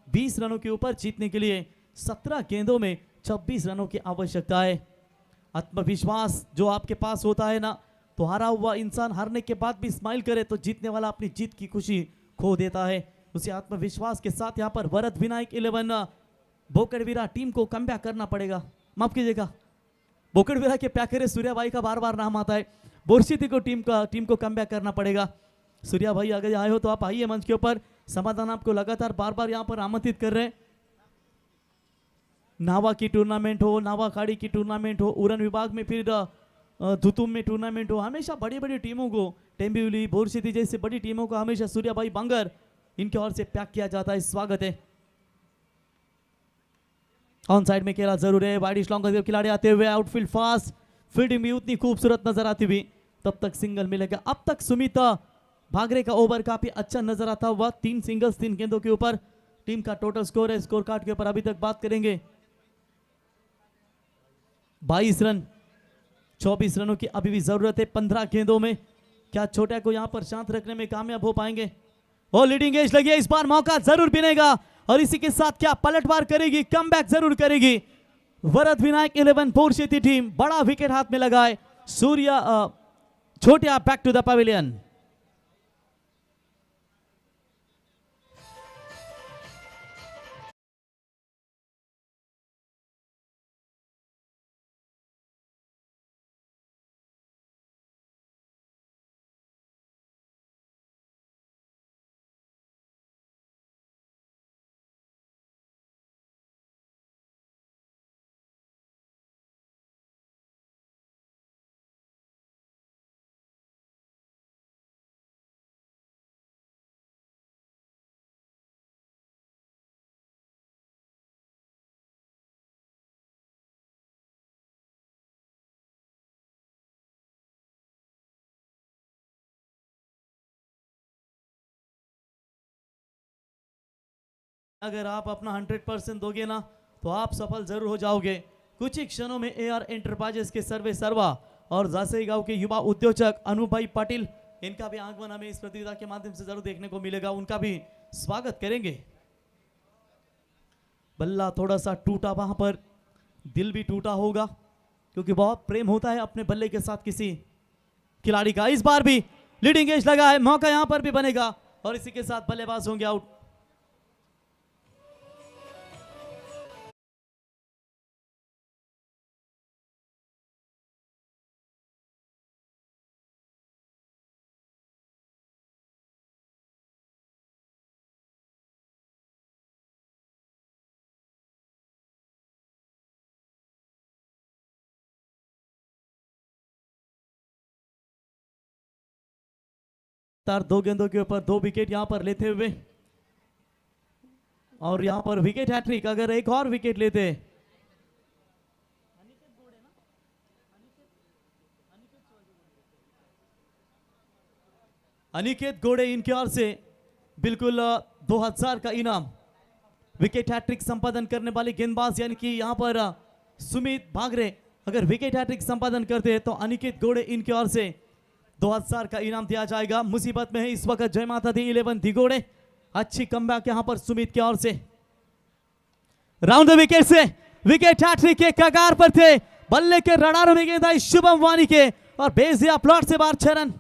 [SPEAKER 2] 20 रनों के ऊपर। जीतने के लिए 17 गेंदों में 26 रनों की आवश्यकता है। आत्मविश्वास जो आपके पास होता है ना, तो हारा हुआ इंसान हारने के बाद भी स्माइल करे तो जीतने वाला अपनी जीत की खुशी खो देता है। उसी आत्मविश्वास के साथ यहाँ पर वरद विनायक 11 बोकड़वीरा टीम को कमबैक करना पड़ेगा। माफ कीजिएगा, बोकड़वीरा के प्याकेरे सूर्या भाई का बार बार नाम आता है। बोरसिटी को टीम को कमबैक करना पड़ेगा। सूर्या भाई अगर आए हो तो आप आइए मंच के ऊपर। समाधान आपको लगातार बार बार यहाँ पर आमंत्रित कर रहे हैं। नावा की टूर्नामेंट हो, नावा खाड़ी की टूर्नामेंट हो, उड़न विभाग में फिर धुतुम में टूर्नामेंट हो, हमेशा बड़ी बड़ी टीमों को, टेम्बिवली बोरसिटी जैसे बड़ी टीमों को हमेशा सूर्या भाई बांगर इनके ओर से पैक किया जाता है। स्वागत है। ऑन साइड में खेला जरूर है। वाइड लॉन्ग खिलाड़ी आते हुए, आउटफील्ड फास्ट, फील्डिंग भी उतनी खूबसूरत नजर आती हुई। तब तक सिंगल मिलेगा। अब तक सुमिता भागरे का ओवर काफी अच्छा नजर आता हुआ। 3 सिंगल्स 3 गेंदों के ऊपर टीम का टोटल स्कोर है। स्कोर कार्ड के ऊपर अभी तक बात करेंगे। 22 रन, 24 रनों की अभी भी जरूरत है 15 गेंदों में। क्या छोटा को यहां पर शांत रखने में कामयाब हो पाएंगे? और लीडिंग एज लगी है, इस बार मौका जरूर मिलेगा। और इसी के साथ क्या पलटवार करेगी, कमबैक जरूर करेगी वरद विनायक 11 बोरसिटी टीम। बड़ा विकेट हाथ में लगा है। सूर्या छोटिया बैक टू द पवेलियन। अगर आप अपना 100% दोगे ना तो आप सफल जरूर हो जाओगे। कुछ ही क्षणों में AR एंटरप्राइजेस के सर्वे सर्वा और जासई गांव के युवा उद्योजक अनूप भाई पाटिल, इनका भी आगमन हमें इस प्रतियोगिता के माध्यम से जरूर देखने को मिलेगा। उनका भी स्वागत करेंगे। बल्ला थोड़ा सा टूटा, वहां पर दिल भी टूटा होगा क्योंकि बहुत प्रेम होता है अपने बल्ले के साथ किसी खिलाड़ी का। इस बार भी लीडिंग एज लगा है, मौका यहां पर भी बनेगा और इसी के साथ बल्लेबाज होंगे आउट। तार 2 गेंदों के ऊपर 2 विकेट यहां पर लेते हुए, और यहां पर विकेट हैट्रिक। अगर एक और विकेट लेते, अनिकेत गोड़े इनकी ओर से बिल्कुल 2000 का इनाम। विकेट हैट्रिक संपादन करने वाले गेंदबाज यानी कि यहां पर सुमित भागरे अगर विकेट हैट्रिक संपादन करते हैं तो अनिकेत गोड़े इनकी ओर से 2000 का इनाम दिया जाएगा। मुसीबत में है इस वक्त जय माता दी 11 दिगोड़े। अच्छी कमबैक यहां पर सुमित की ओर से। राउंड द विकेट से विकेट हैट्रिक के कगार पर थे, बल्ले के रडारों में गेंद आई शुभम वानी के और भेज दिया प्लॉट से बाहर 6 रन।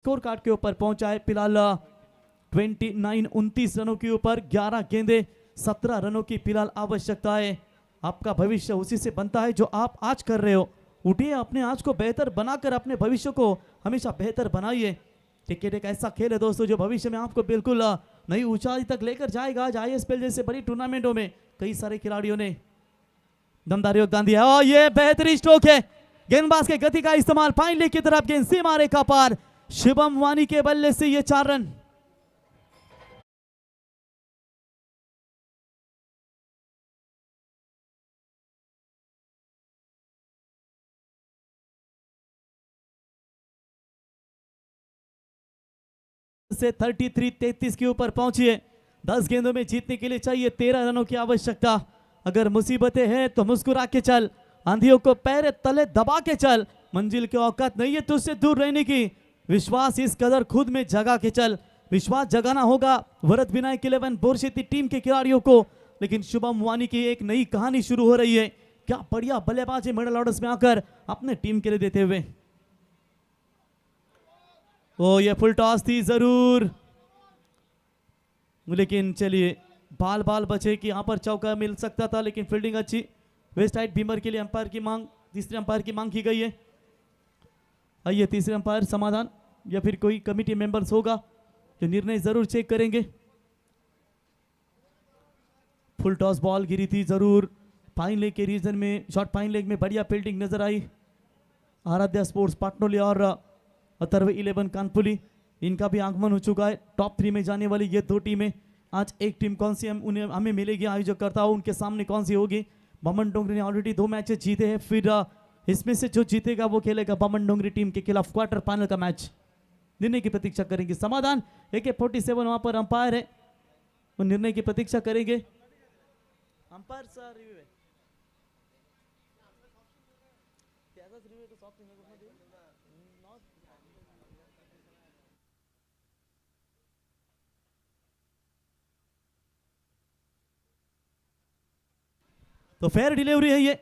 [SPEAKER 2] स्कोर कार्ड के ऊपर पहुंचा है फिलहाल 29 रनों के ऊपर 11 गेंदे 17 रनों की फिलहाल आवश्यकता है। आपका भविष्य उसी से बनता है जो आप आज कर रहे हो। उठिए, अपने आज को बेहतर बनाकर अपने भविष्य को हमेशा बेहतर बनाइए। क्रिकेट एक ऐसा खेल है दोस्तों जो भविष्य में आपको बिल्कुल नई ऊंचाई तक लेकर जाएगा। आज ISPL जैसे बड़ी टूर्नामेंटों में कई सारे खिलाड़ियों ने दमदार योगदान दिया और ये बेहतरीन स्ट्रोक है। गेंदबाज के गति का इस्तेमाल फाइन लेग की तरफ, गेंद सीमा रेखा पार। शुभम वानी के बल्ले से ये 4 रन। से 33 के ऊपर पहुंचिए। 10 गेंदों में जीतने के लिए चाहिए 13 रनों की आवश्यकता। अगर मुसीबतें हैं तो मुस्कुरा के चल, आंधियों को पैर तले दबा के चल। मंजिल की औकात नहीं है तुझसे दूर रहने की, विश्वास इस कदर खुद में जगा के चल। विश्वास जगाना होगा वरद विनायक 11 बोरशेती टीम के खिलाड़ियों को। लेकिन शुभम वानी की एक नई कहानी शुरू हो रही है। क्या बढ़िया बल्लेबाजी मिडल ऑर्डर्स में आकर अपने टीम के लिए देते हुए। ओ ये फुल टॉस थी जरूर, लेकिन चलिए बाल बचे कि यहां पर चौका मिल सकता था, लेकिन फील्डिंग अच्छी। वेस्ट साइड बीमर के लिए अंपायर की मांग, तीसरे अंपायर की मांग की गई है। आइए तीसरे अंपायर समाधान या फिर कोई कमिटी मेंबर्स होगा जो निर्णय जरूर चेक करेंगे। फुल टॉस बॉल गिरी थी जरूर। फाइन लेग के रीजन में, शॉर्ट फाइन लेग में बढ़िया फील्डिंग नजर आई। आराध्या स्पोर्ट्स पाटनोली और अथर्व 11 कानपुली, इनका भी आगमन हो चुका है। टॉप 3 में जाने वाली ये 2 टीमें। आज एक टीम कौन सी हमें मिलेगी आयोजक करता हो उनके सामने कौन सी होगी। बमन डोंगरी ने ऑलरेडी 2 मैचेस जीते हैं, फिर इसमें से जो जीतेगा वो खेलेगा बमन डोंगरी टीम के खिलाफ क्वार्टर फाइनल का मैच। निर्णय की प्रतीक्षा करेंगे समाधान। AK-47 वहां पर अंपायर है, वो निर्णय की प्रतीक्षा करेंगे। अंपायर सर रिव्यू है। तो फेयर डिलीवरी है ये।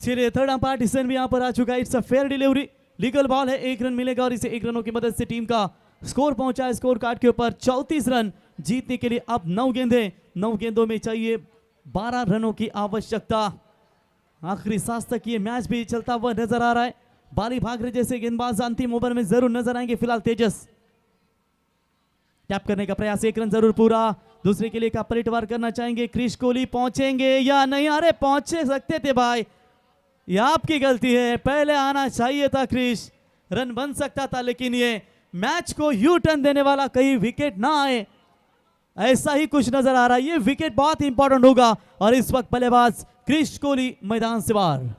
[SPEAKER 2] चलिए थर्ड अंपायर डिसीजन भी यहां पर आ चुका है। It's a fair delivery, legal ball है। 1 रन मिलेगा और इसे 1 रनों की मदद से टीम का स्कोर पहुंचा है स्कोर कार्ड के ऊपर 34 रन। जीतने के लिए अब 9 गेंदे, 9 गेंदों में चाहिए 12 रनों की आवश्यकता। आखिरी सांस तक ये मैच भी चलता हुआ नजर आ रहा है। बाली भागरे जैसे गेंदबाज अंतिम ओवर में जरूर नजर आएंगे। फिलहाल तेजस टैप करने का प्रयास, 1 रन जरूर पूरा। दूसरे के लिए का पलटवार करना चाहेंगे। क्रिश कोहली पहुंचेंगे या नहीं? अरे पहुंचे सकते थे भाई, ये आपकी गलती है, पहले आना चाहिए था क्रिश, रन बन सकता था। लेकिन ये मैच को यू टर्न देने वाला, कहीं विकेट ना आए, ऐसा ही कुछ नजर आ रहा है। ये विकेट बहुत इंपॉर्टेंट होगा और इस वक्त बल्लेबाज क्रिश कोहली मैदान से बाहर।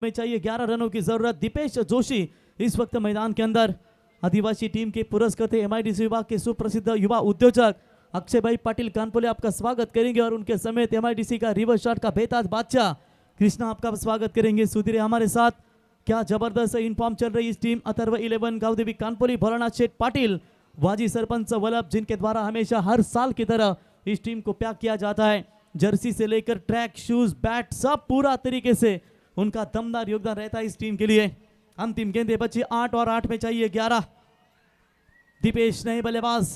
[SPEAKER 2] में चाहिए 11 रनों की जरूरत। दीपेश जोशी इस वक्त मैदान के अंदर। आदिवासी टीम के पुरस्कृत MIDC विभाग के सुप्रसिद्ध युवा उद्योजक अक्षय भाई पाटिल कानपुले आपका स्वागत करेंगे और उनके समेत MIDC का रिवर शॉट का बेताज बादशाह कृष्णा आपका स्वागत करेंगे। सुधीर हमारे साथ। क्या जबरदस्त इनफॉर्म चल रही इस टीम। अथर्व 11 गावदेवी कानपुली, भोलानाथ शेठ पाटिल, वाजी सरपंच वल्लभ, जिनके द्वारा हमेशा हर साल की तरह इस टीम को प्यार किया जाता है। जर्सी से लेकर ट्रैक शूज, बैट, सब पूरा तरीके से उनका दमदार योगदान रहता है इस टीम के लिए। अंतिम गेंदे बची 8 और 8 में चाहिए 11। दीपेश नए बल्लेबाज।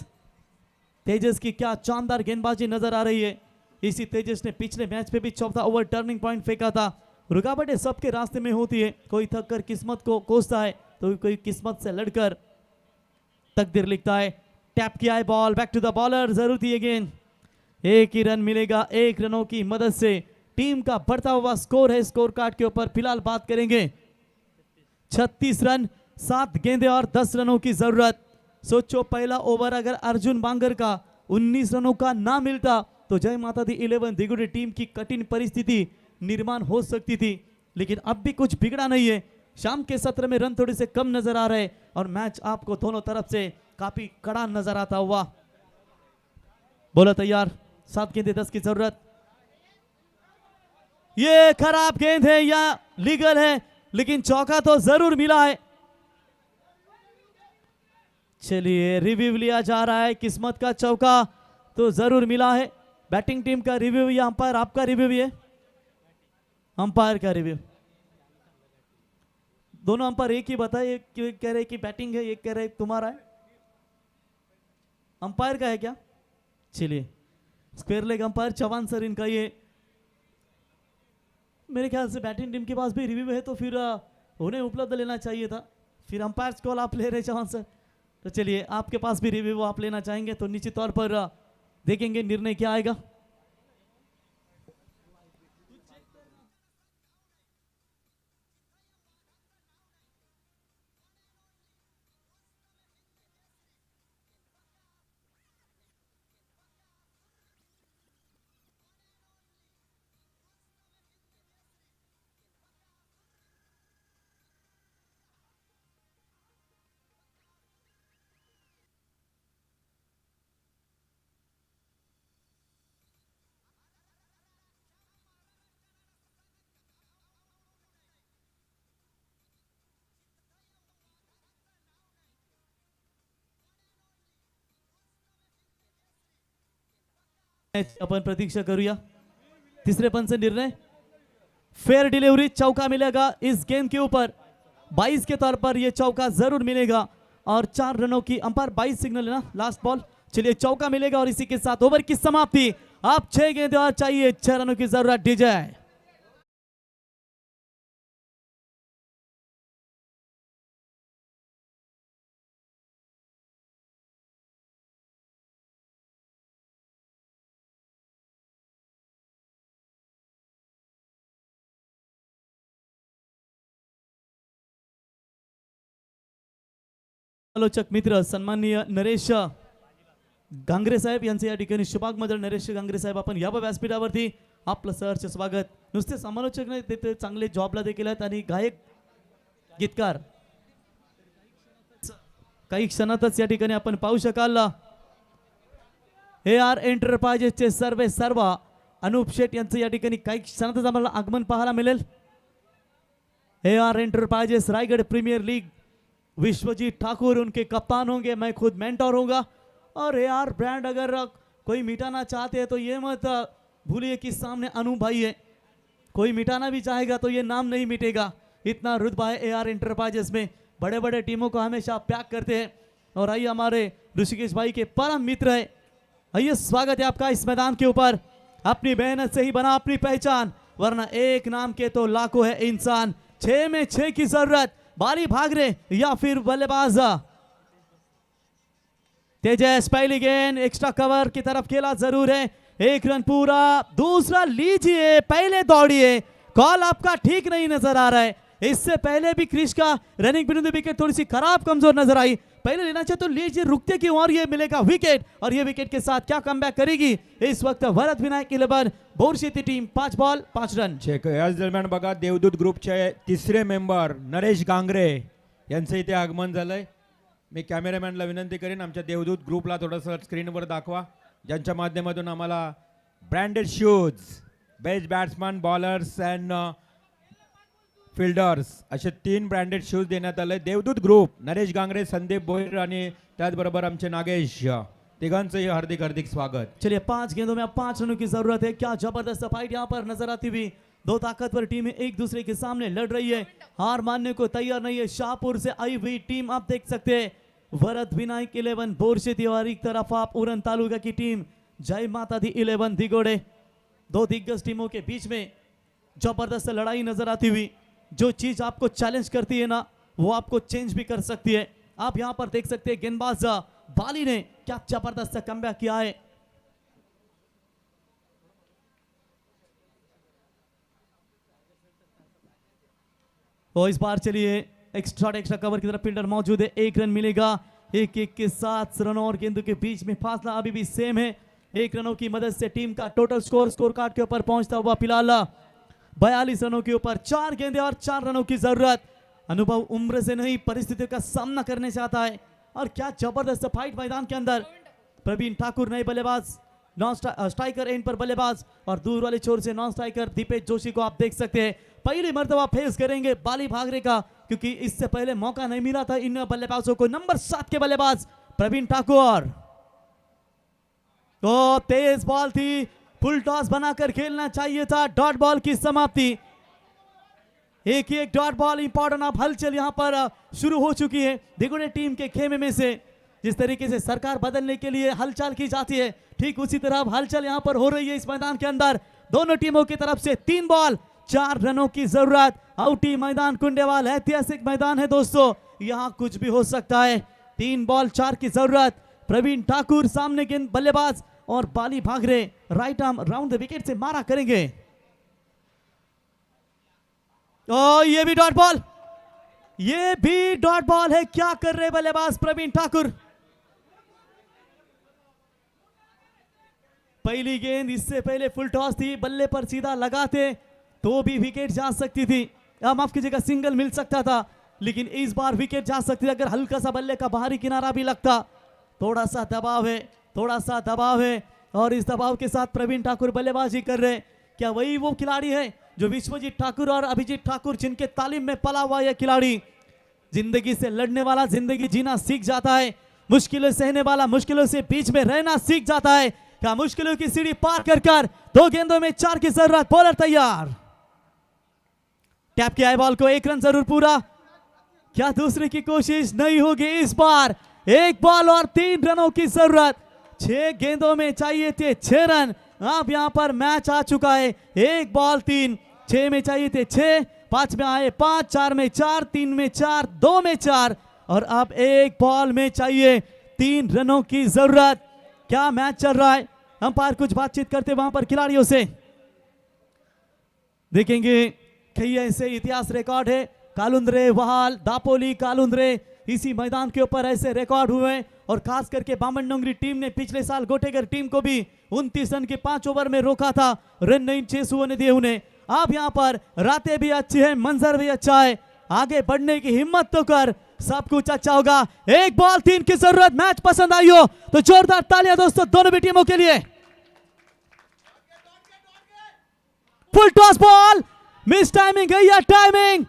[SPEAKER 2] तेजस की क्या शानदार गेंदबाजी नजर आ रही है। इसी तेजस ने पिछले मैच में भी 14 ओवर टर्निंग पॉइंट फेंका था। रुकावटें सबके रास्ते में होती है, कोई थक कर किस्मत को कोसता है तो कोई किस्मत से लड़कर तकदीर लिखता है। टैप किया है ball, back to the bowler, जरूर थी गेंद। 1 ही रन मिलेगा 1 रनों की मदद से। टीम का बढ़ता हुआ स्कोर है स्कोर कार्ड के ऊपर। फिलहाल बात करेंगे 36 रन, 7 गेंदे और 10 रनों की जरूरत। सोचो पहला ओवर अगर अर्जुन बांगर का 19 रनों का ना मिलता तो जय माता दी 11 दिगुड़ी टीम की कठिन परिस्थिति निर्माण हो सकती थी। लेकिन अब भी कुछ बिगड़ा नहीं है। शाम के सत्र में रन थोड़े से कम नजर आ रहे और मैच आपको दोनों तरफ से काफी कड़ा नजर आता हुआ। बोला तैयार, 7 गेंदे 10 की जरूरत। ये खराब गेंद है या लीगल है, लेकिन चौका तो जरूर मिला है। चलिए रिव्यू लिया जा रहा है, किस्मत का चौका तो जरूर मिला है। बैटिंग टीम का रिव्यू या अंपायर आपका रिव्यू है? अंपायर का रिव्यू। दोनों अंपायर एक ही बताए, एक कह रहे कि बैटिंग है, एक कह रहे तुम्हारा है। अंपायर का है क्या? चलिए square leg umpire Chauhan sir इनका ये। मेरे ख्याल से बैटिंग टीम के पास भी रिव्यू है, तो फिर उन्हें उपलब्ध लेना चाहिए था। फिर अंपायर कॉल आप ले रहे चौहान सर, तो चलिए आपके पास भी रिव्यू आप लेना चाहेंगे तो निश्चित तौर पर देखेंगे निर्णय क्या आएगा। अपन प्रतीक्षा करूया। तीसरे पंच से निर्णय, फेयर डिलीवरी, चौका मिलेगा इस गेंद के ऊपर। 22 के तौर पर यह चौका जरूर मिलेगा और 4 रनों की अंपायर 22 सिग्नल है ना लास्ट बॉल। चलिए चौका मिलेगा और इसी के साथ ओवर की समाप्ति। आप 6 गेंदें और चाहिए, 6 रनों की जरूरत डीजे। आलोचक मित्र सन्माननीय नरेश गांगरे साहेब यांचे या ठिकाणी शुभाग मंडळ नरेश गांगरे साहेब आपण या व्यासपीठावरती आपलं सहर्ष स्वागत। नुसते समालोचक नाही, ते चांगले जॉबला देखील आहेत आणि गायक गीतकार। काही क्षणातच या ठिकाणी आपण पाहू शकाल AR एंटरप्राइजेसचे सर्व अनूप शेठ यांचं या ठिकाणी काही क्षणातच आम्हाला आगमन पाहायला मिळेल। AR enterprises Raigad premier league, Vishwajeet Thakur उनके कप्तान होंगे, मैं खुद मेंटोर होऊंगा। और AR ब्रांड अगर कोई मिटाना चाहते हैं तो ये मत भूलिए कि सामने अनु भाई है, कोई मिटाना भी चाहेगा तो ये नाम नहीं मिटेगा। इतना रुतबा है AR एंटरप्राइजेस में, बड़े बड़े टीमों को हमेशा पैक करते हैं। और आइए हमारे ऋषिकेश भाई के परम मित्र है, आइए स्वागत है आपका इस मैदान के ऊपर। अपनी मेहनत से ही बना अपनी पहचान, वरना एक नाम के तो लाखों है इंसान। 6 में 6 की जरूरत, बारी भाग रहे या फिर बल्लेबाज तेजस। पहली गेंद एक्स्ट्रा कवर की तरफ खेला जरूर है, 1 रन पूरा। दूसरा लीजिए, पहले दौड़िए, कॉल आपका ठीक नहीं नजर आ रहा है। इससे पहले भी क्रिश का रनिंग बिंदु विकेट थोड़ी सी खराब कमजोर नजर आई। पहले लेना चाहे तो लीजिए, रुकते क्यों, और ये मिलेगा विकेट। और ये विकेट के साथ क्या कमबैक करेगी इस वक्त Varad Vinayak 11 Borsheti team 5 ball 5 run.
[SPEAKER 1] याच दरम्यान बघा देवदूत ग्रुपचे तिसरे मेंबर नरेश गांगरे यांचं इथे आगमन झालंय। मी कॅमेरामॅनला विनंती करेन आमच्या देवदूत ग्रुपला थोडंसं स्क्रीनवर दाखवा, ज्यांच्या माध्यमातून आम्हाला branded shoes, best batsman, bowlers and fielders असे 3 ब्रँडेड शूज देण्यात आले। देवदूत ग्रुप, नरेश गांगरे, संदीप भोईर आणि त्याचबरोबर आमचे नागेश, तिघांचंही हार्दिक हार्दिक स्वागत।
[SPEAKER 2] चलिए 5 गेंदों में अब 5 रनों की जरूरत है। क्या जबरदस्त फाइट यहाँ पर नजर आती हुई, 2 ताकतवर टीमें एक दूसरे के सामने लड़ रही है, हार मानने को तैयार नहीं है। शाहपुर से आई हुई टीम आप देख सकते हैं, वरद विनायक 11 बोरशेती और एक तरफ आप उरन तालुका की टीम जय माता दी 11 दिगोड़े। 2 दिग्गज टीमों के बीच में जबरदस्त लड़ाई नजर आती हुई। जो चीज आपको चैलेंज करती है ना, वो आपको चेंज भी कर सकती है। आप यहां पर देख सकते हैं गेंदबाज बाली ने क्या जबरदस्त कमबैक किया है। और इस बार चलिए एक्स्ट्रा कवर की तरफ फील्डर मौजूद है, 1 रन मिलेगा। 1-1 के 7 रनों और गेंदों के बीच में फासला अभी भी सेम है। 1 रनों की मदद से टीम का टोटल स्कोर कार्ड के ऊपर पहुंचता हुआ फिलहाल 42 रनों के ऊपर। 4 गेंदें और 4 रनों की जरूरत। अनुभव उम्र से नहीं, परिस्थितियों का सामना करने चाहता है। और क्या जबरदस्त फाइट मैदान के अंदर। प्रवीण ठाकुर नए बल्लेबाज, नॉन स्ट्राइकर एंड पर बल्लेबाज और दूर वाले छोर से नॉन स्ट्राइकर दीपेश जोशी को आप देख सकते हैं। पहली मर्तबा फेस करेंगे बाली भागरे का, क्योंकि इससे पहले मौका नहीं मिला था इन बल्लेबाजों को। नंबर 7 के बल्लेबाज प्रवीण ठाकुर। तो तेज बॉल थी, फुल टॉस बनाकर खेलना चाहिए था। डॉट बॉल की समाप्ति, एक ही एक डॉट बॉल इंपॉर्टेंट। अब हलचल यहां पर शुरू हो चुकी है दिगोड़े टीम के खेमे में से। जिस तरीके से सरकार बदलने के लिए हलचल की जाती है, ठीक उसी तरह अब हलचल यहां पर हो रही है इस मैदान के अंदर। दोनों टीमों की तरफ से 3 बॉल 4 रनों की जरूरत। आउटी मैदान कुंडेवाल ऐतिहासिक मैदान है दोस्तों, यहां कुछ भी हो सकता है। 3 बॉल 4 की जरूरत। प्रवीण ठाकुर सामने गेंद बल्लेबाज और Bali Bhagre right arm round the wicket से मारा करेंगे। ये भी डॉट बॉल, ये भी डॉट बॉल है। क्या कर रहे बल्लेबाज प्रवीण ठाकुर। पहली गेंद इससे पहले फुल टॉस थी, बल्ले पर सीधा लगाते तो भी विकेट जा सकती थी, माफ कीजिएगा सिंगल मिल सकता था, लेकिन इस बार विकेट जा सकती थी अगर हल्का सा बल्ले का बाहरी किनारा भी लगता। थोड़ा सा दबाव है, थोड़ा सा दबाव है और इस दबाव के साथ प्रवीण ठाकुर बल्लेबाजी कर रहे। क्या वही वो खिलाड़ी है जो विश्वजीत ठाकुर और अभिजीत ठाकुर जिनके तालीम में पला हुआ यह खिलाड़ी? जिंदगी से लड़ने वाला जिंदगी जीना सीख जाता है, मुश्किलें सहने वाला मुश्किलों से बीच में रहना सीख जाता है। क्या मुश्किलों की सीढ़ी पार कर 2 गेंदों में 4 की जरूरत। बॉलर तैयार, टैप किया है बॉल को, 1 रन जरूर पूरा। क्या दूसरे की कोशिश नहीं होगी इस बार? 1 बॉल और 3 रनों की जरूरत। 6 गेंदों में चाहिए थे 6 रन। अब यहां पर मैच आ चुका है 1 बॉल 3, 6 में चाहिए थे 6, 5 में आए 5, 4 में 4, 3 में 4, 2 में 4 और अब 1 बॉल में चाहिए 3 रनों की जरूरत। क्या मैच चल रहा है? अंपायर कुछ बातचीत करते वहां पर खिलाड़ियों से। देखेंगे कई ऐसे इतिहास रिकॉर्ड है, कालुंद्रे, वहाल, दापोली, कालुंद्रे, इसी मैदान के ऊपर ऐसे रिकॉर्ड हुए और खास करके बामन डोंगरी टीम ने पिछले साल गोटेगर टीम को भी 29 रन के 5 ओवर में रोका था, रन नहीं चेस होने दिए उन्हें। अब यहां पर रातें भी अच्छी है, मंजर भी अच्छा है, आगे बढ़ने की हिम्मत तो कर, सब कुछ अच्छा होगा। 1 बॉल 3 की जरूरत। मैच पसंद आई हो तो जोरदार तालियां दोस्तों दोनों भी टीमों के लिए। फुल टॉस बॉल, मिस टाइमिंग गई या टाइमिंग,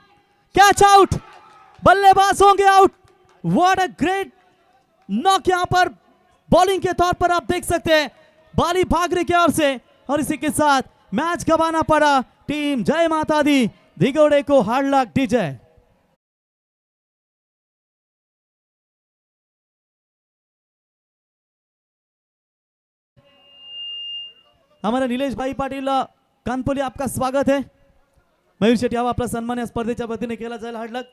[SPEAKER 2] कैच आउट, बल्लेबाज होंगे out. What a great knock यहां पर बॉलिंग के तौर पर आप देख सकते हैं बाली भागरे की ओर से और इसी के साथ मैच गंवाना पड़ा टीम जय माता दी दिगोड़े को। हार्ड लक डीजे। हमारे निलेश भाई पाटील कानपोली आपका स्वागत है। मयूर शेट्टी आपला सन्मान या स्पर्धेच्या वतीने केला जाईल। हार्ड लक।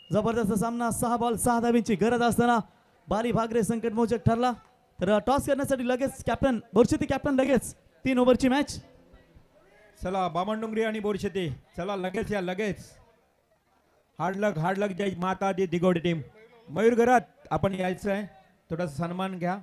[SPEAKER 2] जबरदस्त सामना, 6 बॉल 6 धावींची गरज असताना बाली भागरे संकटमोचक ठरला। तर टॉस करण्यासाठी लगेच कॅप्टन बोरशेती, कॅप्टन लगेच 3 ओव्हरची मॅच।
[SPEAKER 1] चला बामणडोंगरी आणि बोरशेती, चला लगेच या लगेच। हार्ड लक जय माता दी दिगोडे टीम। मयूर घरात आपण यायचं आहे, थोडासा सन्मान घ्या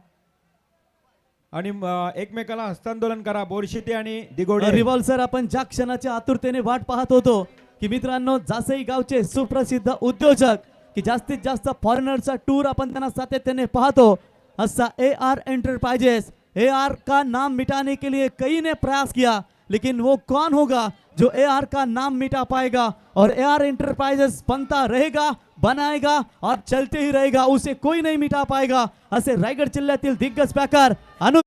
[SPEAKER 1] आणि एकमेकाला हस्तांदोलन करा, बोरशेती आणि दिगोडे।
[SPEAKER 2] रिव्हॉल्सर आपण ज्या क्षणाच्या आतुरतेने वाट पाहत होतो की मित्रांनो जासई गावचे सुप्रसिद्ध उद्योजक की जास्तीत जास्त फॉरेनरचा टूर आपण त्यांना सातत्याने पाहतो, असा AR एंटरप्राइजेस। AR का नाम मिटाने के लिए कई ने प्रयास किया, लेकिन वो कौन होगा जो AR का नाम मिटा पाएगा? और AR एंटरप्राइजेस बनता रहेगा, बनाएगा और चलते ही रहेगा, उसे कोई नहीं मिटा पाएगा, असे रायगड जिल्ह्यातील दिग्गज पॅकर अनु